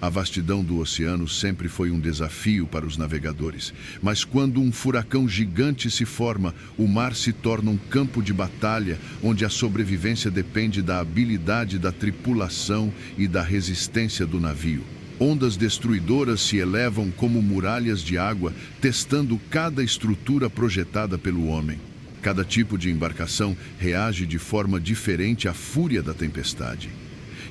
A vastidão do oceano sempre foi um desafio para os navegadores, mas quando um furacão gigante se forma, o mar se torna um campo de batalha onde a sobrevivência depende da habilidade da tripulação e da resistência do navio. Ondas destruidoras se elevam como muralhas de água, testando cada estrutura projetada pelo homem. Cada tipo de embarcação reage de forma diferente à fúria da tempestade.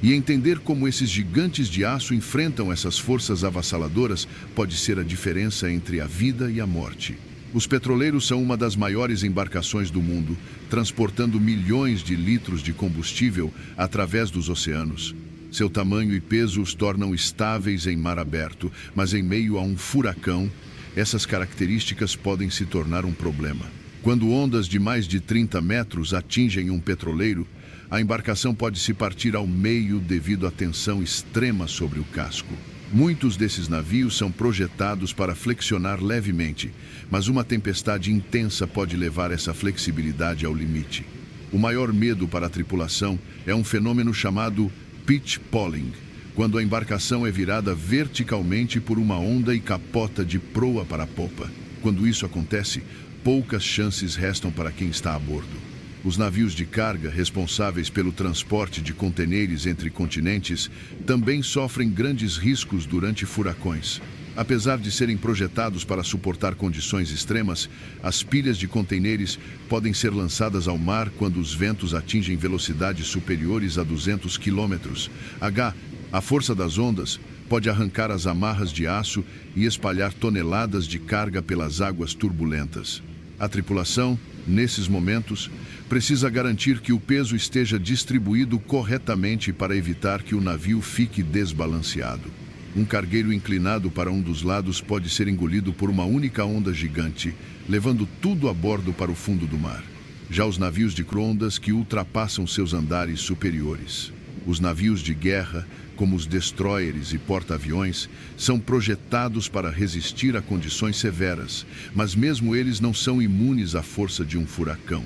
E entender como esses gigantes de aço enfrentam essas forças avassaladoras pode ser a diferença entre a vida e a morte. Os petroleiros são uma das maiores embarcações do mundo, transportando milhões de litros de combustível através dos oceanos. Seu tamanho e peso os tornam estáveis em mar aberto, mas em meio a um furacão, essas características podem se tornar um problema. Quando ondas de mais de 30 metros atingem um petroleiro, a embarcação pode se partir ao meio devido à tensão extrema sobre o casco. Muitos desses navios são projetados para flexionar levemente, mas uma tempestade intensa pode levar essa flexibilidade ao limite. O maior medo para a tripulação é um fenômeno chamado pitch pulling, quando a embarcação é virada verticalmente por uma onda e capota de proa para a popa. Quando isso acontece, poucas chances restam para quem está a bordo. Os navios de carga, responsáveis pelo transporte de contêineres entre continentes, também sofrem grandes riscos durante furacões. Apesar de serem projetados para suportar condições extremas, as pilhas de contêineres podem ser lançadas ao mar quando os ventos atingem velocidades superiores a 200 km/h. A força das ondas pode arrancar as amarras de aço e espalhar toneladas de carga pelas águas turbulentas. A tripulação, nesses momentos, precisa garantir que o peso esteja distribuído corretamente para evitar que o navio fique desbalanceado. Um cargueiro inclinado para um dos lados pode ser engolido por uma única onda gigante, levando tudo a bordo para o fundo do mar. Já os navios de micro-ondas que ultrapassam seus andares superiores. Os navios de guerra, como os destroyers e porta-aviões, são projetados para resistir a condições severas, mas mesmo eles não são imunes à força de um furacão.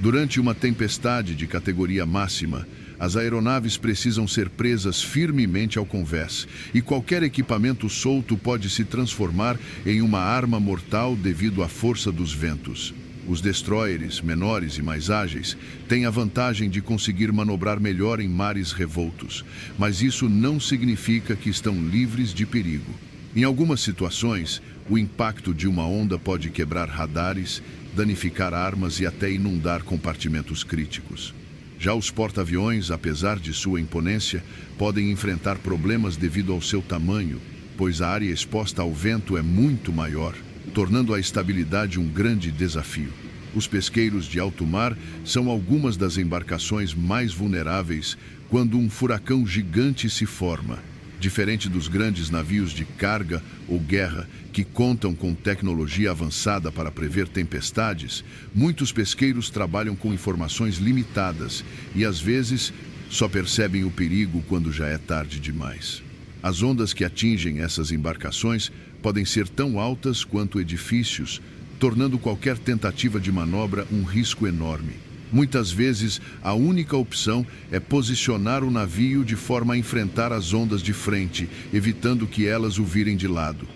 Durante uma tempestade de categoria máxima, as aeronaves precisam ser presas firmemente ao convés, e qualquer equipamento solto pode se transformar em uma arma mortal devido à força dos ventos. Os destroyers, menores e mais ágeis, têm a vantagem de conseguir manobrar melhor em mares revoltos, mas isso não significa que estão livres de perigo. Em algumas situações, o impacto de uma onda pode quebrar radares, danificar armas e até inundar compartimentos críticos. Já os porta-aviões, apesar de sua imponência, podem enfrentar problemas devido ao seu tamanho, pois a área exposta ao vento é muito maior, tornando a estabilidade um grande desafio. Os pesqueiros de alto mar são algumas das embarcações mais vulneráveis quando um furacão gigante se forma. Diferente dos grandes navios de carga ou guerra, que contam com tecnologia avançada para prever tempestades, muitos pesqueiros trabalham com informações limitadas e, às vezes, só percebem o perigo quando já é tarde demais. As ondas que atingem essas embarcações podem ser tão altas quanto edifícios, tornando qualquer tentativa de manobra um risco enorme. Muitas vezes, a única opção é posicionar o navio de forma a enfrentar as ondas de frente, evitando que elas o virem de lado.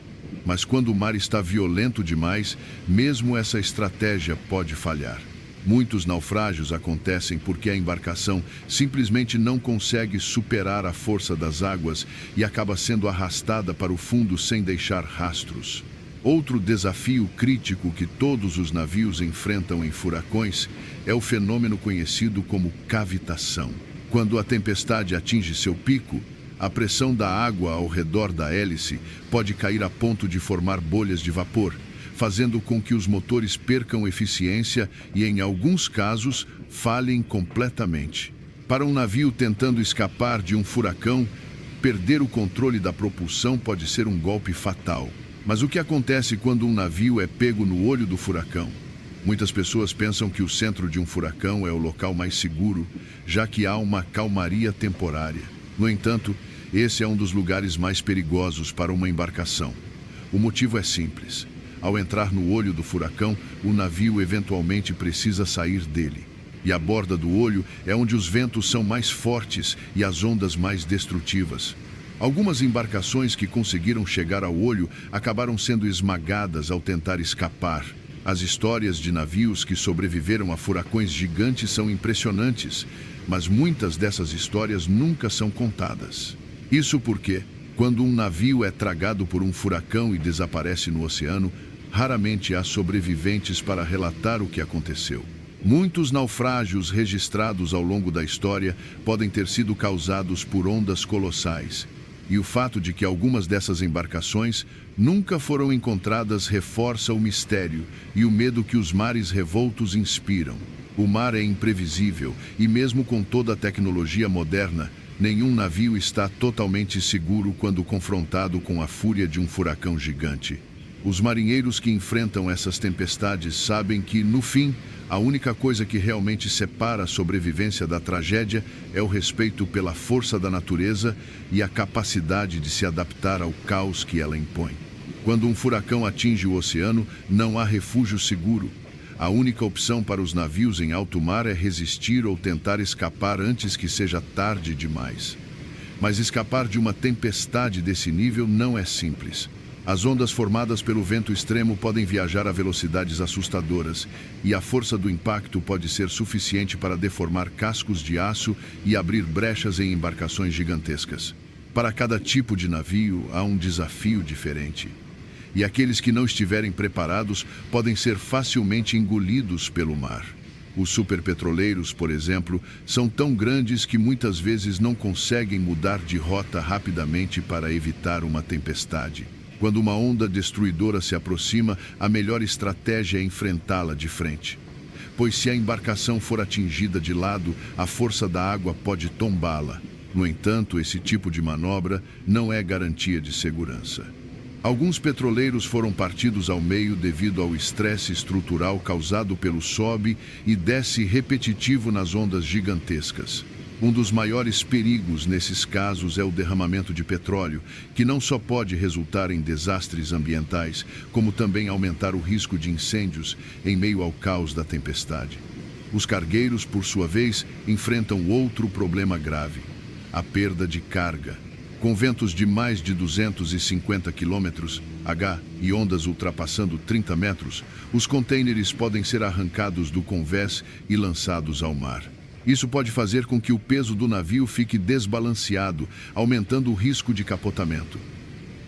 Mas quando o mar está violento demais, mesmo essa estratégia pode falhar. Muitos naufrágios acontecem porque a embarcação simplesmente não consegue superar a força das águas e acaba sendo arrastada para o fundo sem deixar rastros. Outro desafio crítico que todos os navios enfrentam em furacões é o fenômeno conhecido como cavitação. Quando a tempestade atinge seu pico, a pressão da água ao redor da hélice pode cair a ponto de formar bolhas de vapor, fazendo com que os motores percam eficiência e, em alguns casos, falhem completamente. Para um navio tentando escapar de um furacão, perder o controle da propulsão pode ser um golpe fatal. Mas o que acontece quando um navio é pego no olho do furacão? Muitas pessoas pensam que o centro de um furacão é o local mais seguro, já que há uma calmaria temporária. No entanto, esse é um dos lugares mais perigosos para uma embarcação. O motivo é simples. Ao entrar no olho do furacão, o navio eventualmente precisa sair dele. E a borda do olho é onde os ventos são mais fortes e as ondas mais destrutivas. Algumas embarcações que conseguiram chegar ao olho acabaram sendo esmagadas ao tentar escapar. As histórias de navios que sobreviveram a furacões gigantes são impressionantes, mas muitas dessas histórias nunca são contadas. Isso porque, quando um navio é tragado por um furacão e desaparece no oceano, raramente há sobreviventes para relatar o que aconteceu. Muitos naufrágios registrados ao longo da história podem ter sido causados por ondas colossais. E o fato de que algumas dessas embarcações nunca foram encontradas reforça o mistério e o medo que os mares revoltos inspiram. O mar é imprevisível e, mesmo com toda a tecnologia moderna, nenhum navio está totalmente seguro quando confrontado com a fúria de um furacão gigante. Os marinheiros que enfrentam essas tempestades sabem que, no fim, a única coisa que realmente separa a sobrevivência da tragédia é o respeito pela força da natureza e a capacidade de se adaptar ao caos que ela impõe. Quando um furacão atinge o oceano, não há refúgio seguro. A única opção para os navios em alto mar é resistir ou tentar escapar antes que seja tarde demais. Mas escapar de uma tempestade desse nível não é simples. As ondas formadas pelo vento extremo podem viajar a velocidades assustadoras, e a força do impacto pode ser suficiente para deformar cascos de aço e abrir brechas em embarcações gigantescas. Para cada tipo de navio, há um desafio diferente. E aqueles que não estiverem preparados podem ser facilmente engolidos pelo mar. Os superpetroleiros, por exemplo, são tão grandes que muitas vezes não conseguem mudar de rota rapidamente para evitar uma tempestade. Quando uma onda destruidora se aproxima, a melhor estratégia é enfrentá-la de frente. Pois se a embarcação for atingida de lado, a força da água pode tombá-la. No entanto, esse tipo de manobra não é garantia de segurança. Alguns petroleiros foram partidos ao meio devido ao estresse estrutural causado pelo sobe e desce repetitivo nas ondas gigantescas. Um dos maiores perigos nesses casos é o derramamento de petróleo, que não só pode resultar em desastres ambientais, como também aumentar o risco de incêndios em meio ao caos da tempestade. Os cargueiros, por sua vez, enfrentam outro problema grave: a perda de carga. Com ventos de mais de 250 km/h e ondas ultrapassando 30 metros, os contêineres podem ser arrancados do convés e lançados ao mar. Isso pode fazer com que o peso do navio fique desbalanceado, aumentando o risco de capotamento.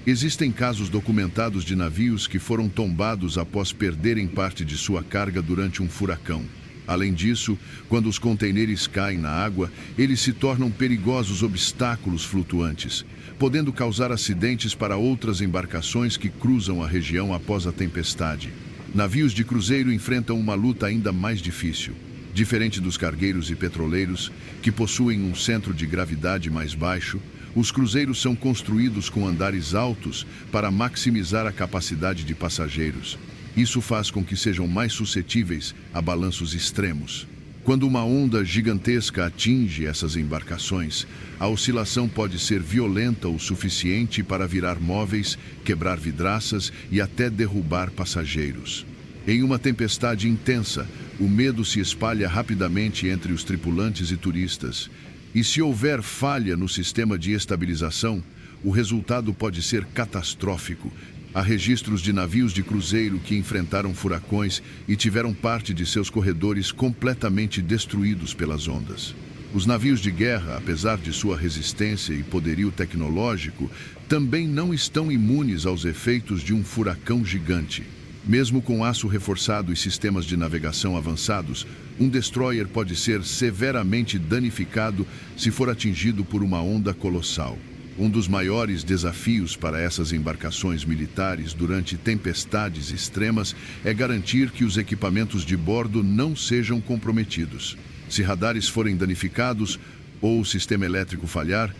Existem casos documentados de navios que foram tombados após perderem parte de sua carga durante um furacão. Além disso, quando os contêineres caem na água, eles se tornam perigosos obstáculos flutuantes, podendo causar acidentes para outras embarcações que cruzam a região após a tempestade. Navios de cruzeiro enfrentam uma luta ainda mais difícil. Diferente dos cargueiros e petroleiros, que possuem um centro de gravidade mais baixo, os cruzeiros são construídos com andares altos para maximizar a capacidade de passageiros. Isso faz com que sejam mais suscetíveis a balanços extremos. Quando uma onda gigantesca atinge essas embarcações, a oscilação pode ser violenta o suficiente para virar móveis, quebrar vidraças e até derrubar passageiros. Em uma tempestade intensa, o medo se espalha rapidamente entre os tripulantes e turistas. E se houver falha no sistema de estabilização, o resultado pode ser catastrófico. Há registros de navios de cruzeiro que enfrentaram furacões e tiveram parte de seus corredores completamente destruídos pelas ondas. Os navios de guerra, apesar de sua resistência e poderio tecnológico, também não estão imunes aos efeitos de um furacão gigante. Mesmo com aço reforçado e sistemas de navegação avançados, um destroyer pode ser severamente danificado se for atingido por uma onda colossal. Um dos maiores desafios para essas embarcações militares durante tempestades extremas é garantir que os equipamentos de bordo não sejam comprometidos. Se radares forem danificados ou o sistema elétrico falhar,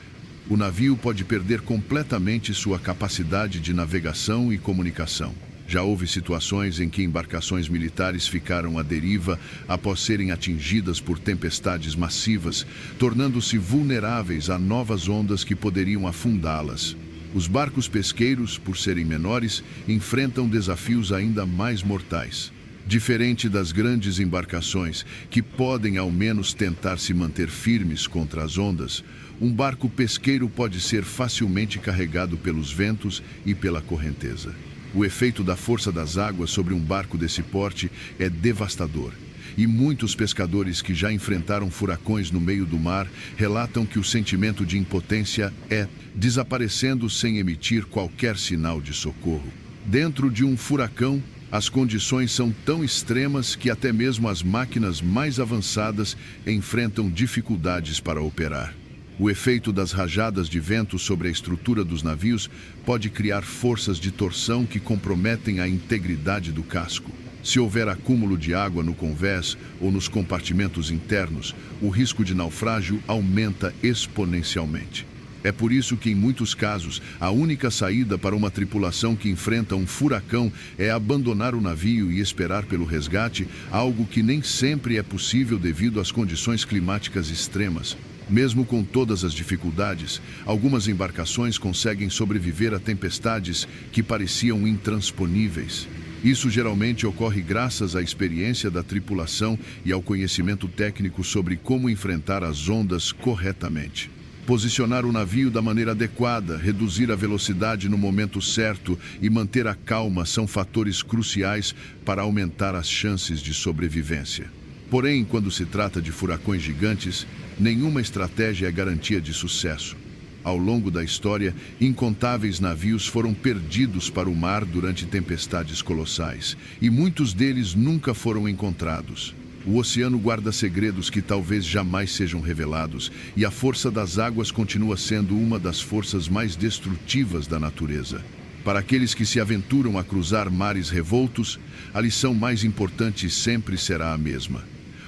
o navio pode perder completamente sua capacidade de navegação e comunicação. Já houve situações em que embarcações militares ficaram à deriva após serem atingidas por tempestades massivas, tornando-se vulneráveis a novas ondas que poderiam afundá-las. Os barcos pesqueiros, por serem menores, enfrentam desafios ainda mais mortais. Diferente das grandes embarcações, que podem ao menos tentar se manter firmes contra as ondas, um barco pesqueiro pode ser facilmente carregado pelos ventos e pela correnteza. O efeito da força das águas sobre um barco desse porte é devastador. E muitos pescadores que já enfrentaram furacões no meio do mar relatam que o sentimento de impotência é desaparecendo sem emitir qualquer sinal de socorro. Dentro de um furacão, as condições são tão extremas que até mesmo as máquinas mais avançadas enfrentam dificuldades para operar. O efeito das rajadas de vento sobre a estrutura dos navios pode criar forças de torção que comprometem a integridade do casco. Se houver acúmulo de água no convés ou nos compartimentos internos, o risco de naufrágio aumenta exponencialmente. É por isso que, em muitos casos, a única saída para uma tripulação que enfrenta um furacão é abandonar o navio e esperar pelo resgate, algo que nem sempre é possível devido às condições climáticas extremas. Mesmo com todas as dificuldades, algumas embarcações conseguem sobreviver a tempestades que pareciam intransponíveis. Isso geralmente ocorre graças à experiência da tripulação e ao conhecimento técnico sobre como enfrentar as ondas corretamente. Posicionar o navio da maneira adequada, reduzir a velocidade no momento certo e manter a calma são fatores cruciais para aumentar as chances de sobrevivência. Porém, quando se trata de furacões gigantes, nenhuma estratégia é garantia de sucesso. Ao longo da história, incontáveis navios foram perdidos para o mar durante tempestades colossais, e muitos deles nunca foram encontrados. O oceano guarda segredos que talvez jamais sejam revelados, e a força das águas continua sendo uma das forças mais destrutivas da natureza. Para aqueles que se aventuram a cruzar mares revoltos, a lição mais importante sempre será a mesma.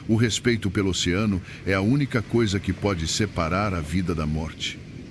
O respeito pelo oceano é a única coisa que pode separar a vida da morte.